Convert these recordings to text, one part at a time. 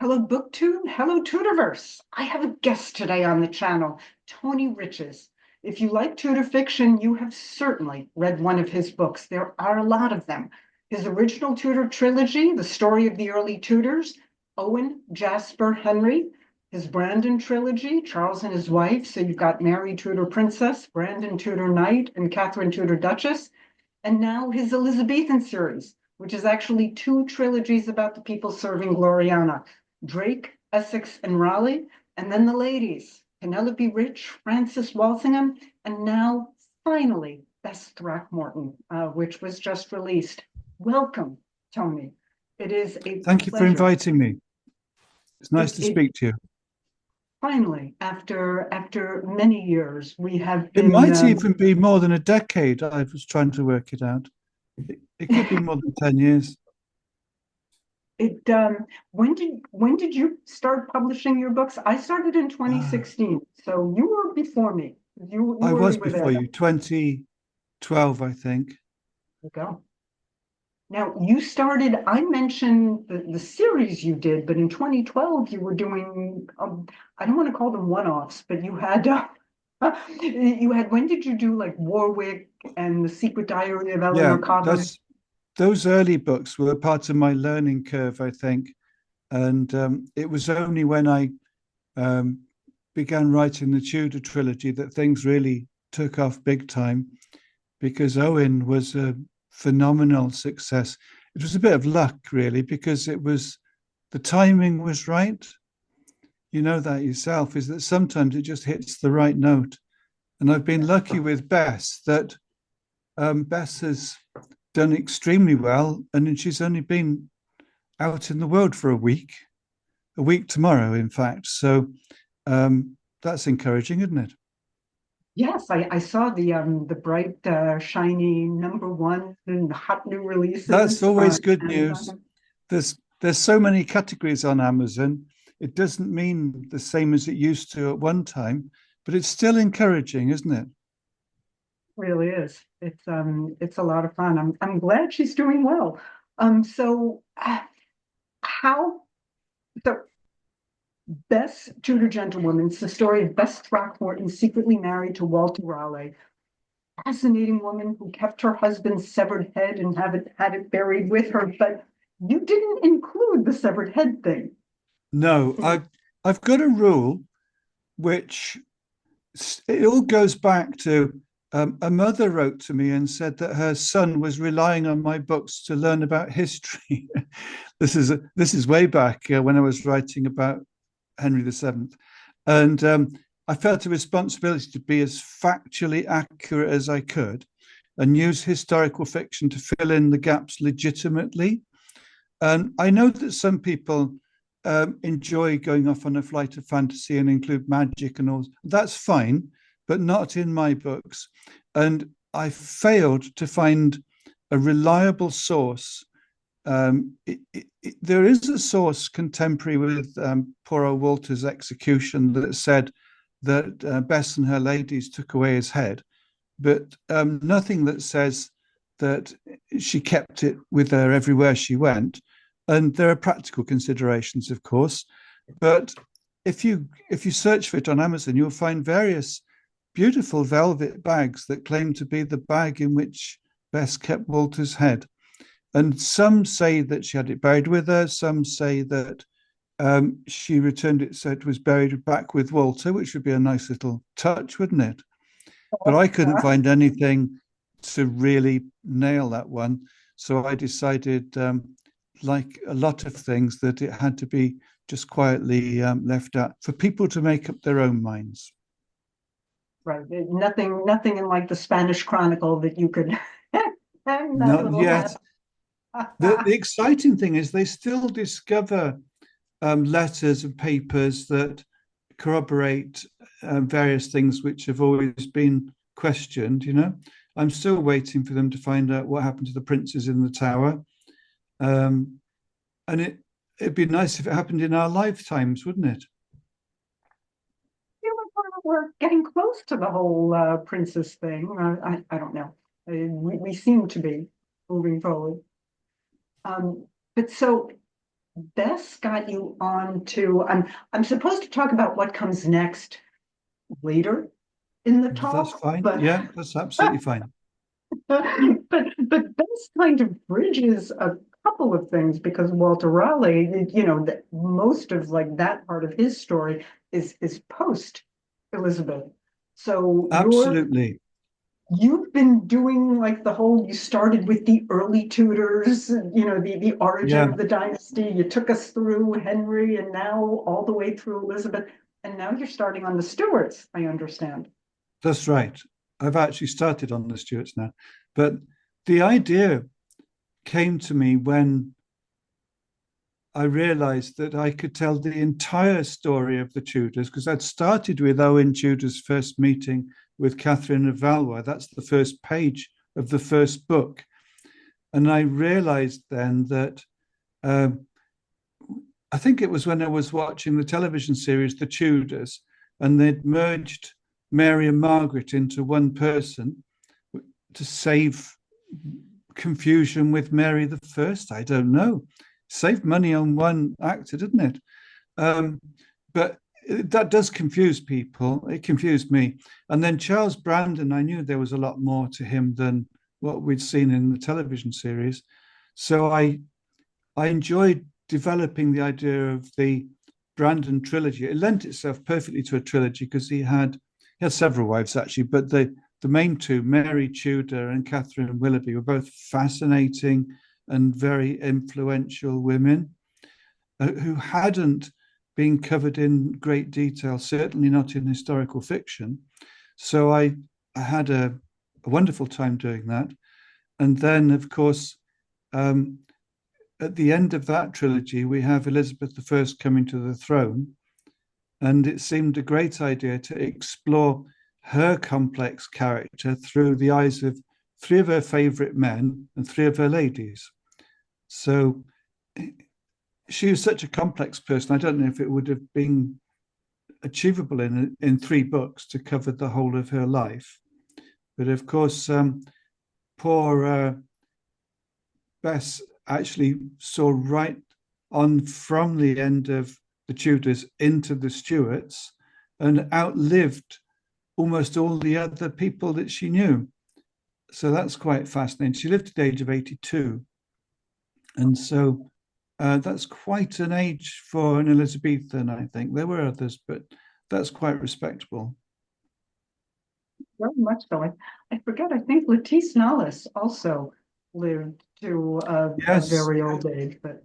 Hello, BookTube. Hello, Tudorverse. I have a guest today on the channel, Tony Riches. If you like Tudor fiction, you have certainly read one of his books. There are a lot of them. His original Tudor trilogy, The Story of the Early Tudors, Owen, Jasper, Henry. His Brandon trilogy, Charles and His Wife. So you've got Mary Tudor Princess, Brandon Tudor Knight, and Catherine Tudor Duchess. And now his Elizabethan series, which is actually two trilogies about the people serving Gloriana. Drake, Essex, and Raleigh, and then the ladies, Penelope Rich, Frances Walsingham, and now, finally, Bess Throckmorton, which was just released. Welcome, Tony. It is a Thank you for pleasure. inviting me. It's nice to It speak to you. finally, after many years, we have It been. might even be more than a decade. I was trying to work it out. It could be more than 10 years. It when did you start publishing your books? I started in Ah, 2016, so you were before me. You I was already were before there. you, 2012, I think. You go. Now you started, I mentioned the series you did, but in 2012 you were doing, I don't want to call them one-offs, but when did you do like Warwick and The Secret Diary of Yeah, Eleanor Cobham? those early books were part of my learning curve, I think. And it was only when I um, began writing the Tudor trilogy that things really took off big time, because Owen was a phenomenal success. It was a bit of luck, really, because the timing was right. You know that yourself, is that sometimes it just hits the right note. And I've been lucky with Bess that Bess has done extremely well, and she's only been out in the world for a week tomorrow, in fact. So that's encouraging, isn't it? Yes, I saw the bright shiny number one and hot new That's releases always on good news. Amazon. There's so many categories on Amazon. It doesn't mean the same as it used to at one time, but it's still encouraging, isn't it? Really is. It's a lot of fun. I'm glad she's doing well. So how so Bess Tudor Gentlewoman, it's the story of Bess Throckmorton secretly married to Walter Raleigh. Fascinating woman who kept her husband's severed head and had it buried with her, but you didn't include the severed head thing. No, I've got a rule which it all goes back to a mother wrote to me and said that her son was relying on my books to learn about history. This is way back when I was writing about Henry VII, and I felt a responsibility to be as factually accurate as I could and use historical fiction to fill in the gaps legitimately. And I know that some people enjoy going off on a flight of fantasy and include magic and all. That's fine, but not in my books. And I failed to find a reliable source. There is a source contemporary with poor old Walter's execution that said that Bess and her ladies took away his head, but nothing that says that she kept it with her everywhere she went. And there are practical considerations, of course, but if you search for it on Amazon, you'll find various beautiful velvet bags that claim to be the bag in which Bess kept Walter's head. And some say that she had it buried with her. Some say that she returned it so it was buried back with Walter, which would be a nice little touch, wouldn't it? But I couldn't find anything to really nail that one. So I decided, like a lot of things, that it had to be just quietly left out for people to make up their own minds. Right. Nothing in like the Spanish Chronicle that you could hang that Not little hat. yet. The exciting thing is they still discover letters and papers that corroborate various things which have always been questioned. I'm still waiting for them to find out what happened to the princes in the tower. Um, and it'd be nice if it happened in our lifetimes, wouldn't it? We're getting close to the whole princess thing. I don't know. We seem to be moving forward. But so Bess got you on to, I'm supposed to talk about what comes next later in the That's talk, fine. but Yeah, that's absolutely fine. but Bess kind of bridges a couple of things because Walter Raleigh, most of like that part of his story is post Elizabeth. So Absolutely. you've been doing like the whole, you started with the early Tudors, the origin Yeah, of the dynasty. You took us through Henry and now all the way through Elizabeth. And now you're starting on the Stuarts, I understand. that's right. I've actually started on the Stuarts now. But the idea came to me when I realized that I could tell the entire story of the Tudors because I'd started with Owen Tudor's first meeting with Catherine of Valois. That's the first page of the first book. And I realized then that uh, I think it was when I was watching the television series The Tudors, and they'd merged Mary and Margaret into one person to save confusion with Mary the First. I don't know. Saved money on one actor, didn't it? But that does confuse people. It confused me. And then Charles Brandon, I knew there was a lot more to him than what we'd seen in the television series. So I enjoyed developing the idea of the Brandon trilogy. It lent itself perfectly to a trilogy because he had several wives actually, but the main two, Mary Tudor and Catherine Willoughby, were both fascinating and very influential women who hadn't been covered in great detail, certainly not in historical fiction. So I had a wonderful time doing that. And then, of course, um, at the end of that trilogy, we have Elizabeth I coming to the throne. And it seemed a great idea to explore her complex character through the eyes of three of her favorite men and three of her ladies. So she was such a complex person. I don't know if it would have been achievable in three books to cover the whole of her life. But of course, poor Bess actually saw right on from the end of the Tudors into the Stuarts and outlived almost all the other people that she knew. So that's quite fascinating. She lived at the age of 82. And so that's quite an age for an Elizabethan, I think. There were others, but that's quite respectable. Very much so. I forget, I think Lettice Nollis also lived to a Yes, very old age, but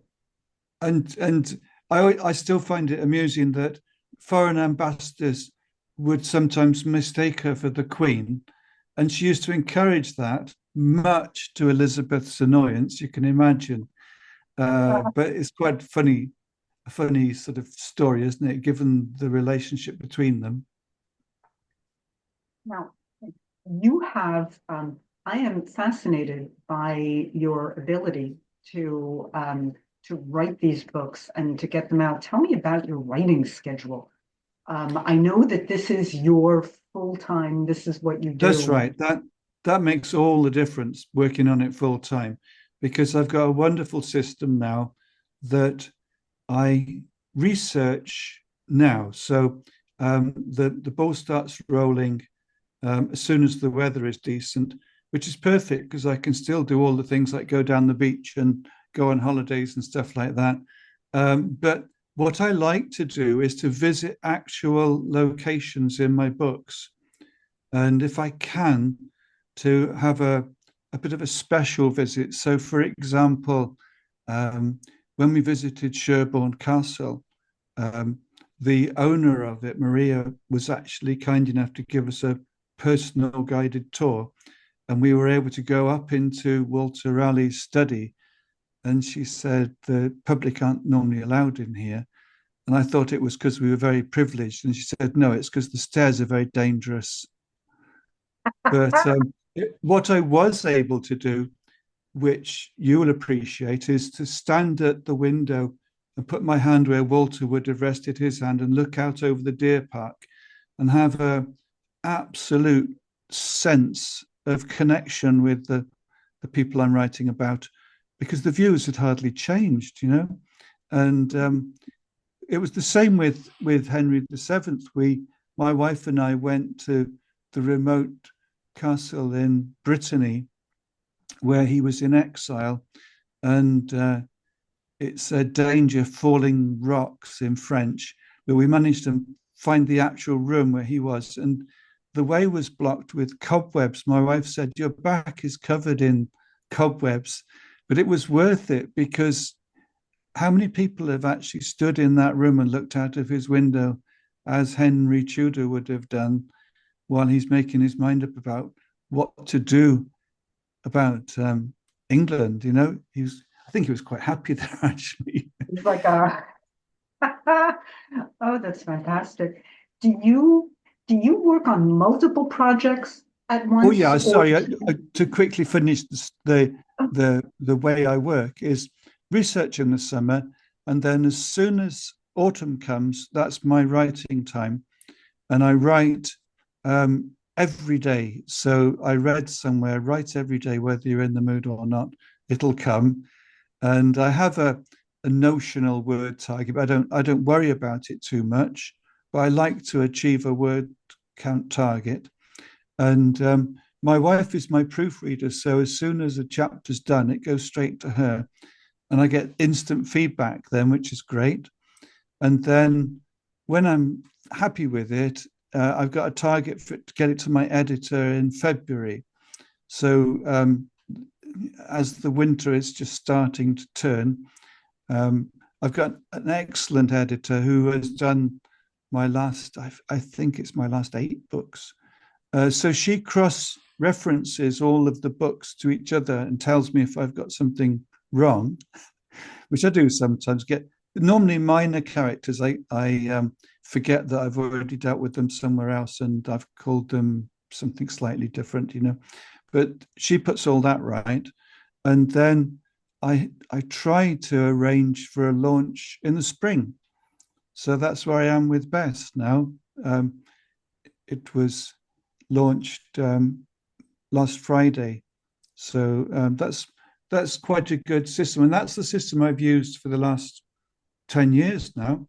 and I still find it amusing that foreign ambassadors would sometimes mistake her for the Queen, and she used to encourage that, much to Elizabeth's annoyance. You can imagine, but it's quite funny, a funny sort of story, isn't it? Given the relationship between them. now you have, I am fascinated by your ability to write these books and to get them out. Tell me about your writing schedule. I know that this is your full time, this is what you That's do. right. That makes all the difference working on it full time, because I've got a wonderful system now that I research now. So the ball starts rolling as soon as the weather is decent, which is perfect because I can still do all the things like go down the beach and go on holidays and stuff like that. But what I like to do is to visit actual locations in my books. And if I can, to have a bit of a special visit. So, for example, um, when we visited Sherborne Castle, um, the owner of it, Maria, was actually kind enough to give us a personal guided tour. And we were able to go up into Walter Raleigh's study. And she said, the public aren't normally allowed in here. And I thought it was because we were very privileged. And she said, no, it's because the stairs are very dangerous. But what I was able to do, which you will appreciate, is to stand at the window and put my hand where Walter would have rested his hand and look out over the deer park and have a absolute sense of connection with the people I'm writing about, because the views had hardly changed, And it was the same with Henry VII. My wife and I went to the remote castle in Brittany where he was in exile, and it said danger falling rocks in French, but we managed to find the actual room where he was, and the way was blocked with cobwebs. My wife said, "Your back is covered in cobwebs," but it was worth it, because how many people have actually stood in that room and looked out of his window as Henry Tudor would have done while he's making his mind up about what to do about England? I think he was quite happy there, actually. It's like a, oh, that's fantastic. Do you work on multiple projects at Oh once, yeah, or? sorry. To quickly finish the way I work is research in the summer, and then as soon as autumn comes, that's my writing time, and I write every day. So I read somewhere, write every day, whether you're in the mood or not, it'll come. And I have a notional word target, but I don't worry about it too much. But I like to achieve a word count target. And my wife is my proofreader, so as soon as a chapter's done, it goes straight to her, and I get instant feedback then, which is great. And then when I'm happy with it, I've got a target to get it to my editor in February. So as the winter is just starting to turn, I've got an excellent editor who has done my last, I think it's my last 8 books. So she cross references all of the books to each other and tells me if I've got something wrong, which I do sometimes get. Normally minor characters, I forget that I've already dealt with them somewhere else and I've called them something slightly different. But she puts all that right. And then I try to arrange for a launch in the spring. So that's where I am with Bess now. It was launched last Friday. So that's quite a good system. And that's the system I've used for the last 10 years now.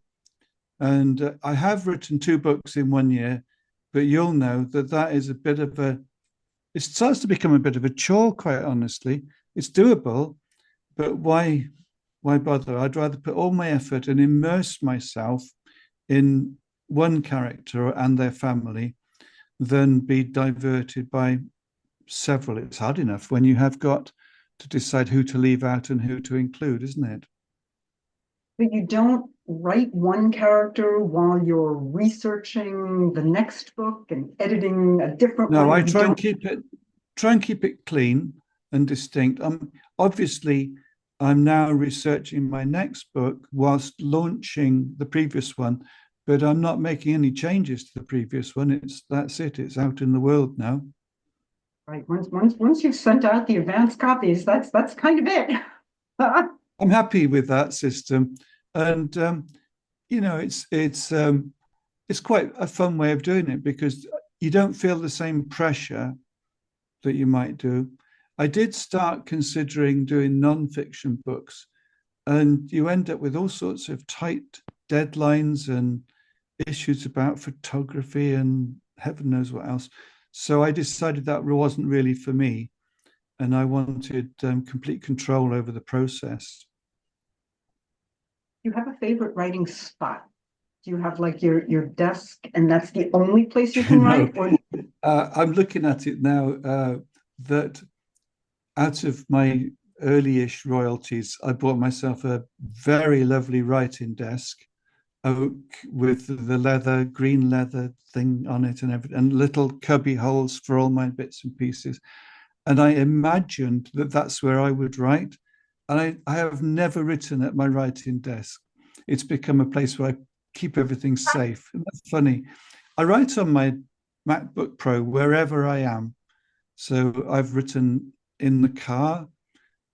And I have written 2 books in 1 year, but you'll know that is a bit of it starts to become a bit of a chore, quite honestly. It's doable, but why bother? I'd rather put all my effort and immerse myself in one character and their family than be diverted by several. It's hard enough when you have got to decide who to leave out and who to include, isn't it? But you don't write one character while you're researching the next book and editing a different No, one. I You don't. try and keep it clean and distinct. Obviously, I'm now researching my next book whilst launching the previous one, but I'm not making any changes to the previous one. That's it. It's out in the world now. Right. Once you've sent out the advanced copies, that's kind of it. I'm happy with that system, and it's quite a fun way of doing it because you don't feel the same pressure that you might do. I did start considering doing non-fiction books, and you end up with all sorts of tight deadlines and issues about photography and heaven knows what else. So I decided that wasn't really for me, and I wanted complete control over the process. You have a favorite writing spot? Do you have like your desk and that's the only place you can No, write? Or I'm looking at it now that out of my early-ish royalties, I bought myself a very lovely writing desk, oak with the leather, green leather thing on it and everything, and little cubby holes for all my bits and pieces. And I imagined that that's where I would write. And I have never written at my writing desk. It's become a place where I keep everything safe. And that's funny. I write on my MacBook Pro wherever I am. So I've written in the car,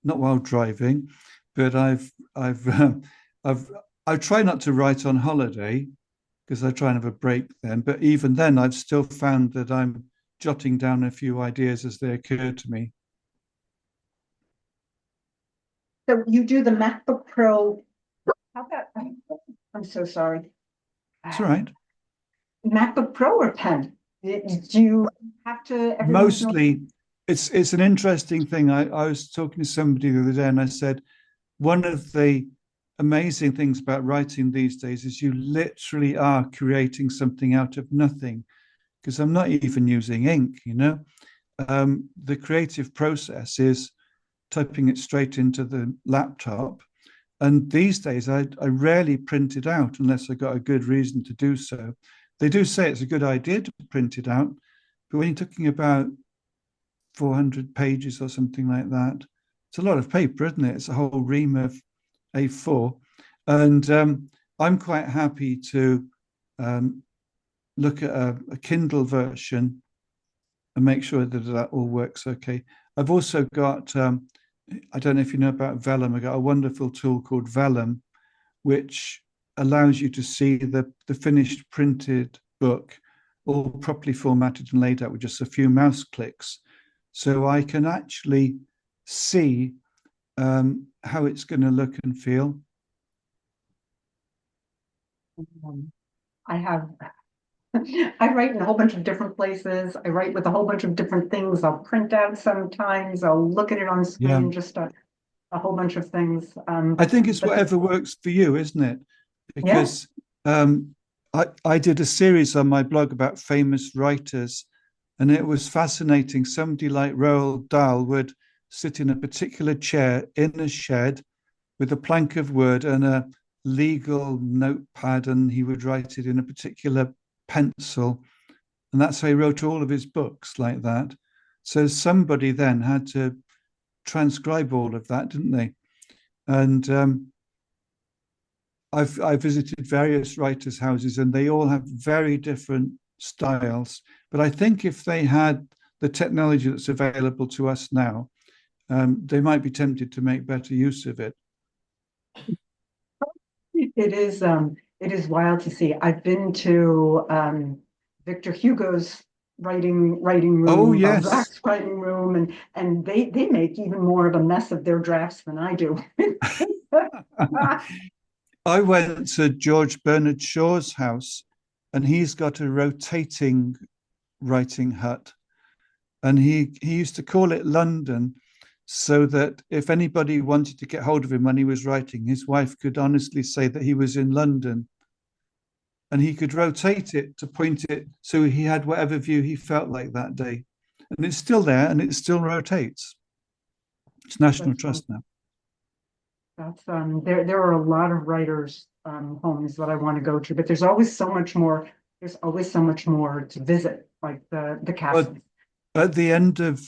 not while driving, but I've I try not to write on holiday because I try and have a break then. But even then, I've still found that I'm jotting down a few ideas as they occur to me. so you do the MacBook Pro How about, I'm so sorry. It's all right. MacBook Pro or pen? Do you have to every once in a while? Mostly, it's an interesting thing. I was talking to somebody the other day, and I said one of the amazing things about writing these days is you literally are creating something out of nothing. Because I'm not even using ink, you know. The creative process is typing it straight into the laptop. And these days, I rarely print it out unless I got a good reason to do so. They do say it's a good idea to print it out, but when you're talking about 400 pages or something like that, it's a lot of paper, isn't it? It's a whole ream of A4. And I'm quite happy to um, look at a Kindle version and make sure that that all works okay. I've also got, I don't know if you know about Vellum, I've got a wonderful tool called Vellum, which allows you to see the finished printed book all properly formatted and laid out with just a few mouse clicks. So I can actually see how it's going to look and feel. I have, I write in a whole bunch of different places. I write with a whole bunch of different things. I'll print out sometimes. I'll look at it on Yeah. screen, just a whole bunch of things. I think it's But whatever works for you, isn't it? yeah, Because I did a series on my blog about famous writers, and it was fascinating. Somebody like Roald Dahl would sit in a particular chair in a shed with a plank of wood and a legal notepad, and he would write it in a particular pencil. And that's how he wrote all of his books like that. So somebody then had to transcribe all of that, didn't they? And I've visited various writers' houses, and they all have very different styles. But I think if they had the technology that's available to us now, they might be tempted to make better use of it. it is wild to see. I've been to Victor Hugo's writing Oh room, yes, Balzac's writing room, and they make even more of a mess of their drafts than I do. I went to George Bernard Shaw's house, and he's got a rotating writing hut, and he used to call it London, so that if anybody wanted to get hold of him when he was writing, his wife could honestly say that he was in London, and he could rotate it to point it so he had whatever view he felt like that day. And it's still there and it still rotates. It's National That's Trust now. there are a lot of writers homes that I want to go to, but there's always so much more. There's always so much more to visit, like the But castle. at the end of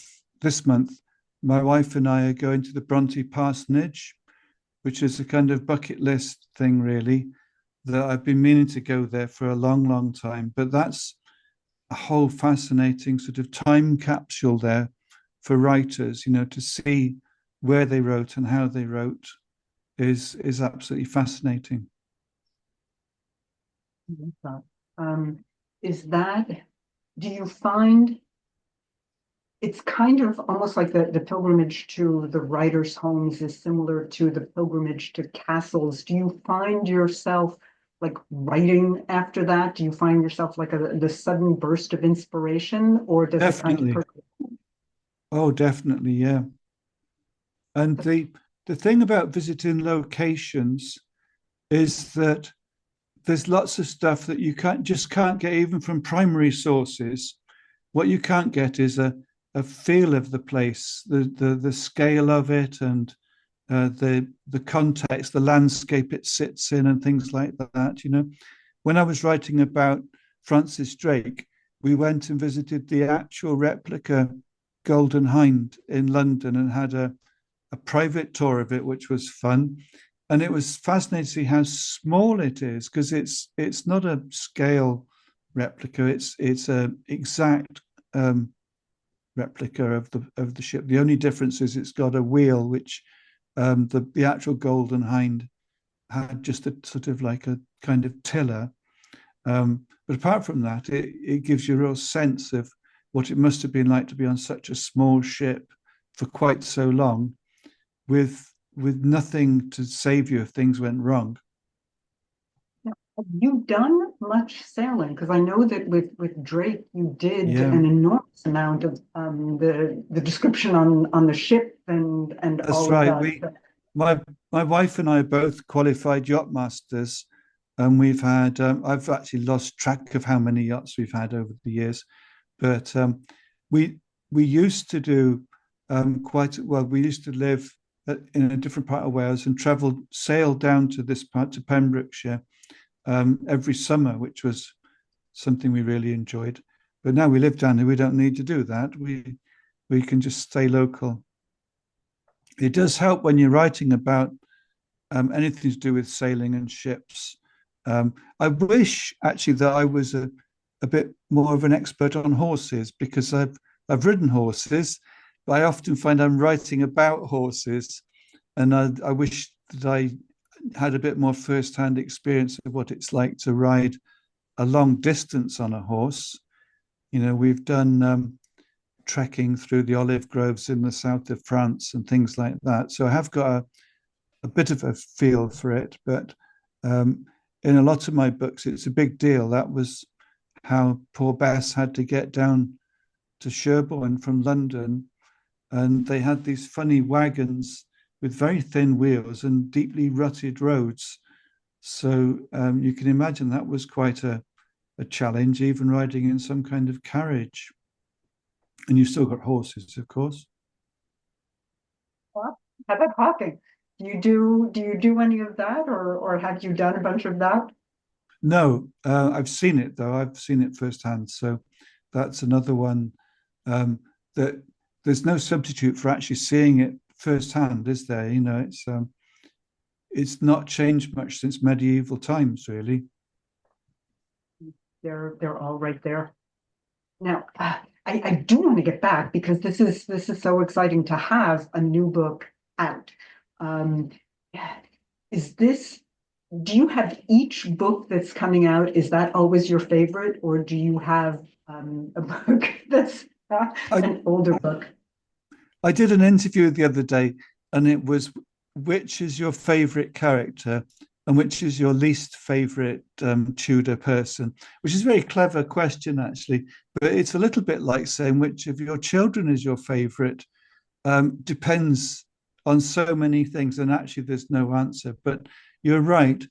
this month, my wife and I are going to the Bronte Parsonage, which is a kind of bucket list thing, really, that I've been meaning to go there for a long, long time. But that's a whole fascinating sort of time capsule there for writers, you know, to see where they wrote and how they wrote is absolutely fascinating. Um, is that, do you find it's kind of almost like the pilgrimage to the writers' homes is similar to the pilgrimage to castles. Do you find yourself like writing after that? Do you find yourself like the sudden burst of inspiration, or does it kind of Definitely. Oh, definitely, yeah. And the thing about visiting locations is that there's lots of stuff that you can't get even from primary sources. What you can't get is a feel of the place, the scale of it, and the context, the landscape it sits in, and things like that. You know, when I was writing about Francis Drake, we went and visited the actual replica Golden Hind in London and had a private tour of it, which was fun. And it was fascinating to see how small it is, because it's not a scale replica. It's a exact replica of the ship. The only difference is it's got a wheel, which the actual Golden Hind had just a sort of like a kind of tiller. But apart from that, it gives you a real sense of what it must have been like to be on such a small ship for quite so long, with nothing to save you if things went wrong. Have you done much sailing? Because I know that with Drake, you did Yeah, an enormous amount of the description on the ship and that's all of right. that. My my wife and I are both qualified yacht masters, and we've had. I've actually lost track of how many yachts we've had over the years, but we we used to do quite well. We used to live in a different part of Wales and sail down to this part to Pembrokeshire every summer, which was something we really enjoyed. But now we live down here, we don't need to do that. We can just stay local. It does help when you're writing about anything to do with sailing and ships. I wish actually that I was a bit more of an expert on horses because I've ridden horses, but I often find I'm writing about horses, and I wish that I had a bit more first-hand experience of what it's like to ride a long distance on a horse. You know, we've done trekking through the olive groves in the south of France and things like that. So I have got a bit of a feel for it, but um, in a lot of my books, it's a big deal. That was how poor Bess had to get down to Sherborne from London, and they had these funny wagons with very thin wheels and deeply rutted roads. So you can imagine that was quite a challenge, even riding in some kind of carriage. And you've still got horses, of course. How about hawking? Do you do any of that, or have you done a bunch of that? No, I've seen it though. I've seen it firsthand. So that's another one that there's no substitute for actually seeing it firsthand, is there? You know, it's not changed much since medieval times, really. They're all right there. Now, I do want to get back because this is so exciting to have a new book out. Um, is this, do you have each book that's coming out? Is that always your favorite, or do you have a book that's I an older book? I did an interview the other day, and it was which is your favorite character and which is your least favorite Tudor person, which is a very clever question, actually. But it's a little bit like saying which of your children is your favorite. Depends on so many things, and actually, there's no answer. But you're right,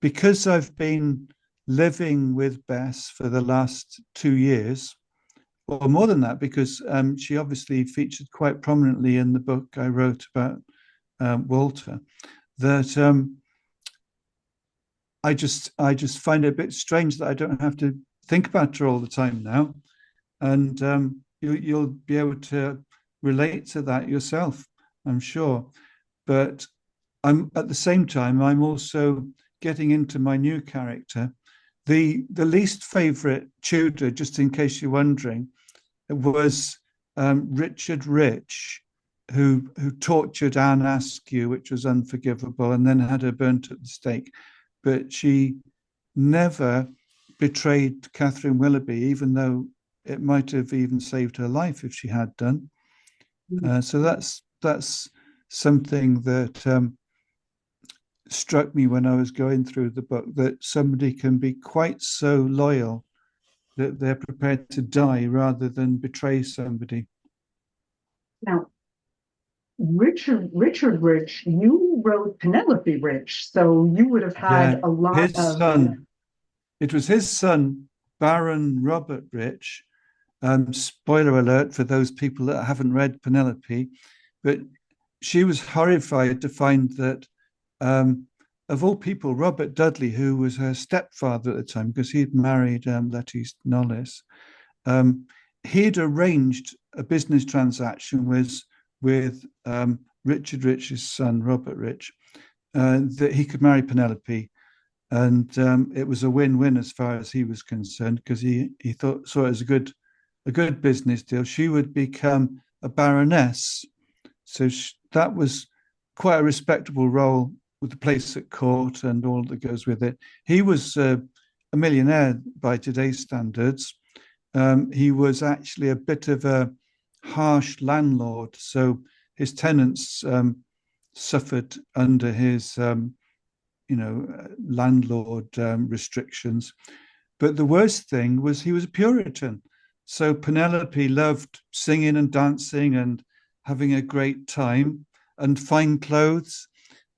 because I've been living with Bess for the last 2 years or more than that, because she obviously featured quite prominently in the book I wrote about Walter. That I just find it a bit strange that I don't have to think about her all the time now, and you'll be able to relate to that yourself, I'm sure. But I'm at the same time I'm also getting into my new character. The least favorite Tudor, just in case you're wondering, was Richard Rich, who tortured Anne Askew, which was unforgivable, and then had her burnt at the stake. But she never betrayed Catherine Willoughby, even though it might have even saved her life if she had done. So that's something that struck me when I was going through the book, that somebody can be quite so loyal that they're prepared to die rather than betray somebody. Now, Richard Rich, you wrote Penelope Rich, so you would have Yeah, had a lot his of son. It was his son, Baron Robert Rich. Spoiler alert for those people that haven't read Penelope, but she was horrified to find that, um, of all people, Robert Dudley, who was her stepfather at the time, because he'd married Letty Knollys, um, he'd arranged a business transaction with Richard Rich's son, Robert Rich, that he could marry Penelope, and it was a win-win as far as he was concerned because he thought saw it as a good business deal. She would become a baroness, so that was quite a respectable role with the place at court and all that goes with it. He was a millionaire by today's standards. He was actually a bit of a harsh landlord, so his tenants suffered under his landlord restrictions. But the worst thing was he was a Puritan. So Penelope loved singing and dancing and having a great time and fine clothes.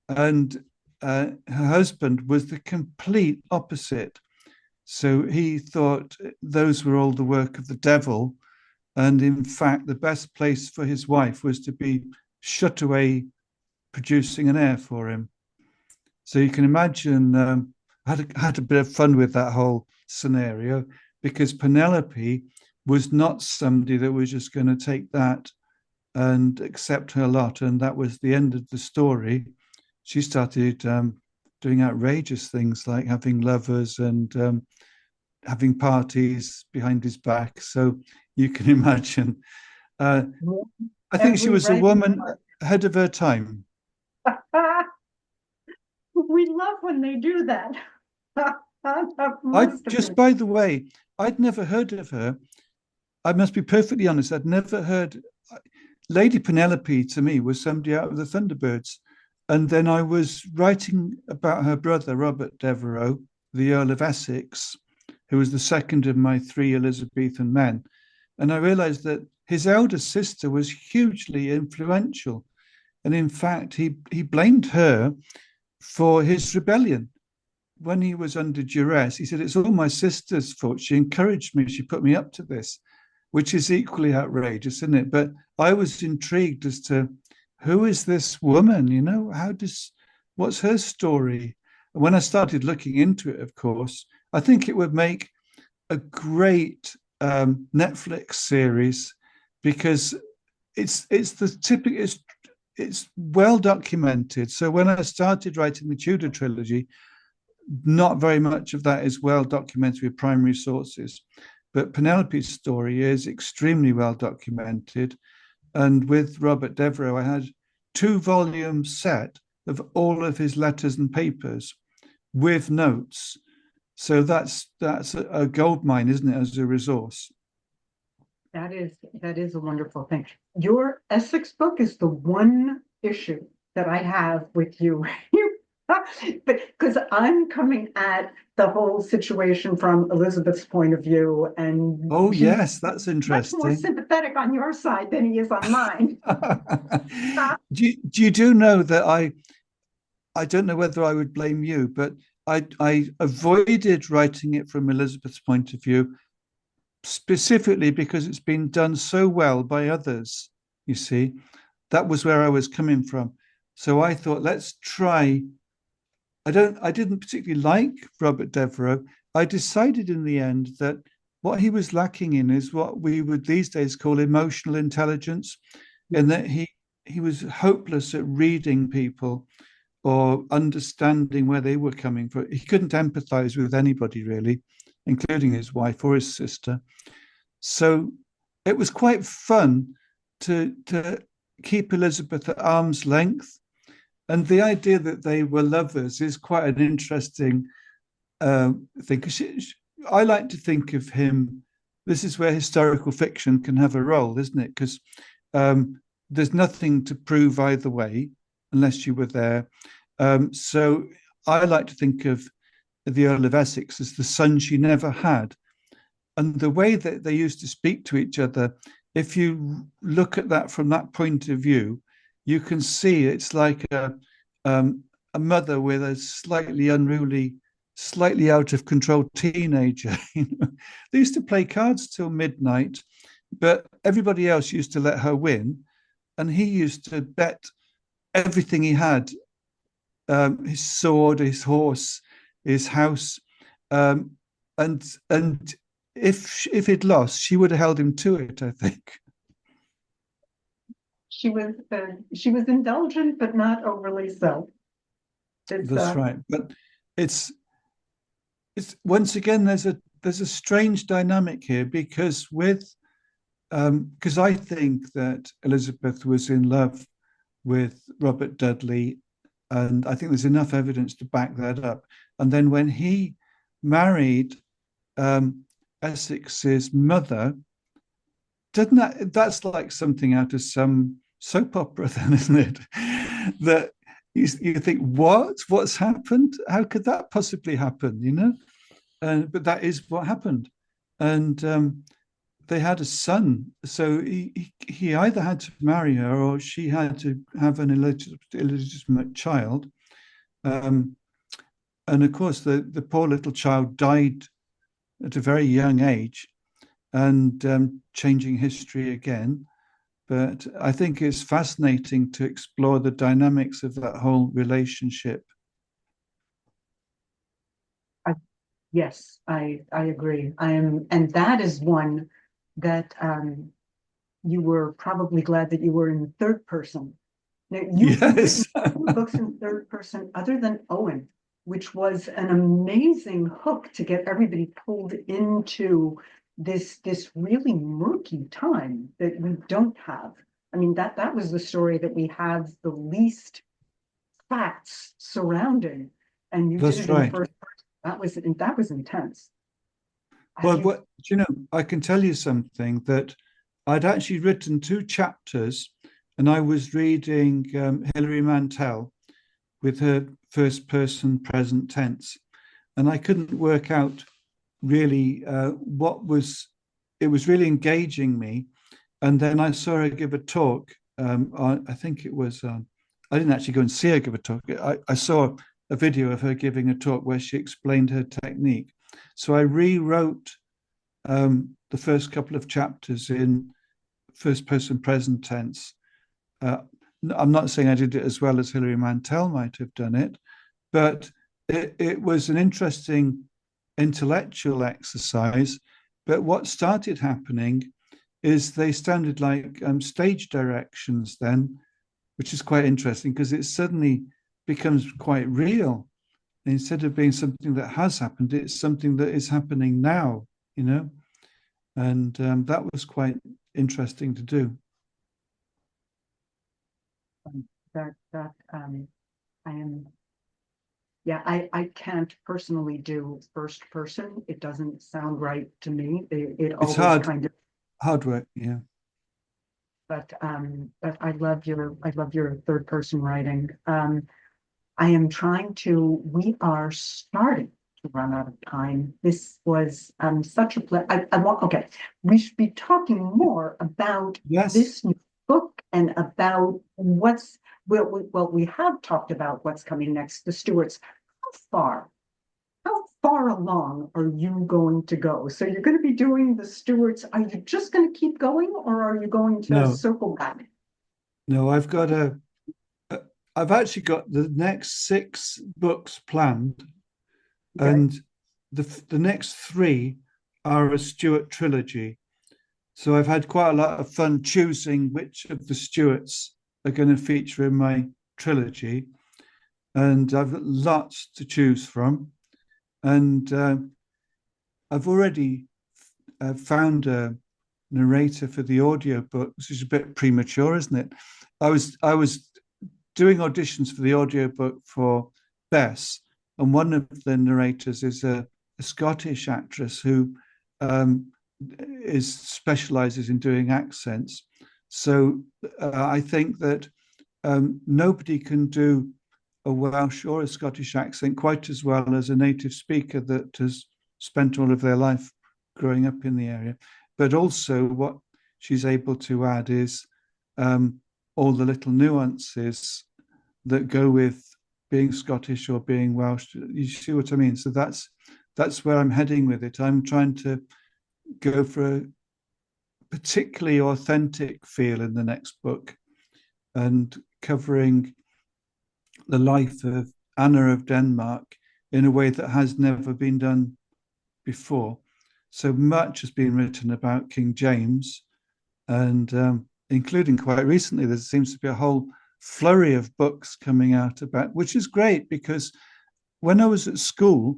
And her husband was the complete opposite. So he thought those were all the work of the devil. And in fact, the best place for his wife was to be shut away producing an heir for him. So you can imagine, had a bit of fun with that whole scenario, because Penelope was not somebody that was just going to take that and accept her lot. And that was the end of the story. She started doing outrageous things like having lovers and having parties behind his back. So you can imagine. I think she Every was a red woman ahead of her time. We love when they do that. That I must have just, been. by the way, I'd never heard of her. I must be perfectly honest. I'd never heard. Lady Penelope to me was somebody out of the Thunderbirds. And then I was writing about her brother, Robert Devereux, the Earl of Essex, who was the second of my three Elizabethan men. And I realized that his elder sister was hugely influential. And in fact, he blamed her for his rebellion. When he was under duress, he said, "It's all my sister's fault. She encouraged me. She put me up to this," which is equally outrageous, isn't it? But I was intrigued as to who is this woman? What's her story? And when I started looking into it, of course, I think it would make a great Netflix series, because it's well documented. So when I started writing the Tudor trilogy, not very much of that is well documented with primary sources. But Penelope's story is extremely well documented. And with Robert Devereux, I had 2-volume set of all of his letters and papers with notes. So that's a gold mine, isn't it, as a resource? That is a wonderful thing. Your Essex book is the one issue that I have with you. But because I'm coming at the whole situation from Elizabeth's point of view, and Oh, he's yes, that's much more interesting. sympathetic on your side than he is on mine. do you know that I don't know whether I would blame you, but I avoided writing it from Elizabeth's point of view, specifically because it's been done so well by others. You see, that was where I was coming from. So I thought, let's try. I didn't particularly like Robert Devereux. I decided in the end that what he was lacking in is what we would these days call emotional intelligence, in that he was hopeless at reading people or understanding where they were coming from. He couldn't empathize with anybody really, including his wife or his sister. So it was quite fun to keep Elizabeth at arm's length. And the idea that they were lovers is quite an interesting thing. I like to think of him. This is where historical fiction can have a role, isn't it? Because there's nothing to prove either way unless you were there. So I like to think of the Earl of Essex as the son she never had. And the way that they used to speak to each other, if you look at that from that point of view, you can see it's like a mother with a slightly unruly, slightly out of control teenager. They used to play cards till midnight, but everybody else used to let her win. And he used to bet everything he had, his sword, his horse, his house. And if he'd lost, she would have held him to it, I think. She was indulgent, but not overly so. That's right. But it's once again there's a strange dynamic here, because I think that Elizabeth was in love with Robert Dudley, and I think there's enough evidence to back that up. And then when he married Essex's mother, that's like something out of some soap opera, then, isn't it? That you think, what's happened? How could that possibly happen? But that is what happened. And they had a son, so he either had to marry her or she had to have an illegitimate child. Um, and of course, the poor little child died at a very young age, and changing history again. But I think it's fascinating to explore the dynamics of that whole relationship. I, yes, I agree. And that is one that you were probably glad that you were in third person. Now, you've written Yes. books in third person other than Owen, which was an amazing hook to get everybody pulled into this really murky time that we don't have. I mean, that was the story that we have the least facts surrounding, and you did That's it in right. first person. That was intense. Have Well, you? I can tell you something that I'd actually written two chapters, and I was reading Hilary Mantel with her first person present tense, and I couldn't work out really what was. It was really engaging me, and then I saw her give a talk. I think it was. I didn't actually go and see her give a talk. I saw a video of her giving a talk where she explained her technique. So I rewrote the first couple of chapters in first person present tense. Uh, I'm not saying I did it as well as Hilary Mantel might have done it, but it was an interesting intellectual exercise. But what started happening is they sounded like stage directions then, which is quite interesting because it suddenly becomes quite real. Instead of being something that has happened, it's something that is happening now, you know? And that was quite interesting to do. That I am. Yeah, I can't personally do first person. It doesn't sound right to me. It It's always hard, kind of, hard work, yeah. but I love your third person writing. I am trying to, we are starting to run out of time. This was such a pleasure. I want, okay, we should be talking more about Yes. this new book and about we have talked about what's coming next, the Stuarts. How far, how far along are you going to go? So you're going to be doing the Stuarts. Are you just going to keep going or are you going to No, circle back? no, I've actually got the next six books planned, Okay. and the next three are a Stuart trilogy. So I've had quite a lot of fun choosing which of the Stuarts are going to feature in my trilogy, and I've got lots to choose from. And I've already found a narrator for the audiobook, which is a bit premature, isn't it? I was doing auditions for the audiobook for Bess, and one of the narrators is a Scottish actress who um, is specializes in doing accents. So I think that nobody can do a Welsh or a Scottish accent quite as well as a native speaker that has spent all of their life growing up in the area. But also, what she's able to add is all the little nuances that go with being Scottish or being Welsh. You see what I mean? So that's where I'm heading with it. I'm trying to go for a particularly authentic feel in the next book and covering the life of Anna of Denmark in a way that has never been done before. So much has been written about King James, and including quite recently, there seems to be a whole flurry of books coming out about, which is great because when I was at school,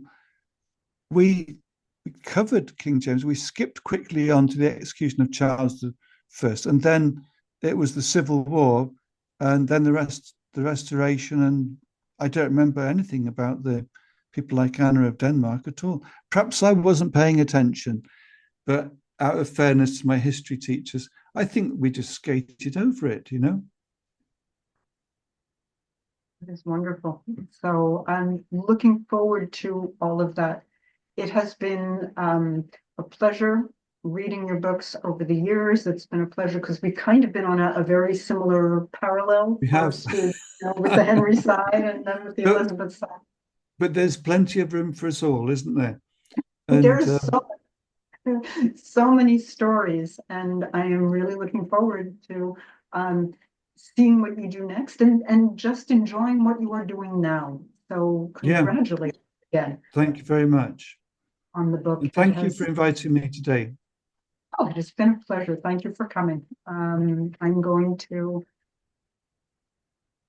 we covered King James. We skipped quickly on to the execution of Charles the First, and then it was the Civil War, and then the Restoration, and I don't remember anything about the people like Anna of Denmark at all. Perhaps I wasn't paying attention, but out of fairness to my history teachers, I think we just skated over it, you know? It is wonderful. So I'm looking forward to all of that. It has been a pleasure reading your books over the years. It's been a pleasure because we've kind of been on a very similar parallel, We have. first with the Henry side and then with the but, Elizabeth side. but there's plenty of room for us all, isn't there? And There's so many stories, and I am really looking forward to um, seeing what you do next and just enjoying what you are doing now. So yeah, congratulations again thank you very much. on the book. And thank you for inviting me today. Oh, it has been a pleasure. Thank you for coming. I'm going to